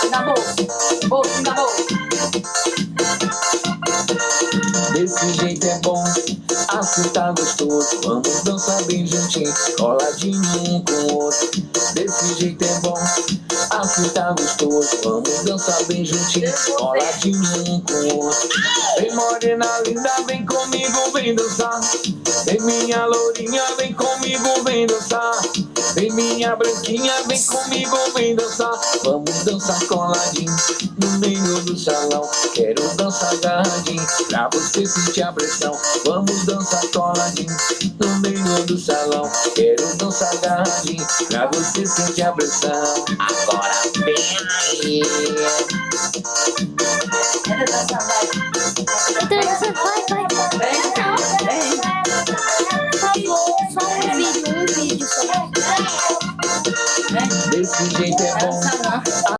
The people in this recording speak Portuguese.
Na bolsa, bolsa na bolsa. Desse jeito é bom, assim tá gostoso. Vamos dançar bem juntinho, coladinho um com o outro. Desse jeito é bom, assim tá gostoso. Vamos dançar bem juntinho, coladinho um com o outro. Vem morena linda, vem comigo, vem dançar. Vem minha lourinha, vem comigo, vem dançar. Vem minha branquinha, vem comigo, vem dançar. Vamos dançar coladinho no meio do salão. Quero dançar agarradinho pra você sentir a pressão. Vamos dançar coladinho no meio do salão. Quero dançar agarradinho pra você sentir a pressão. Agora vem aí. Quero dançar, vai. Dança, vai. Vem, vem. Por favor, só um vídeo só. Desse jeito é bom. Dança não.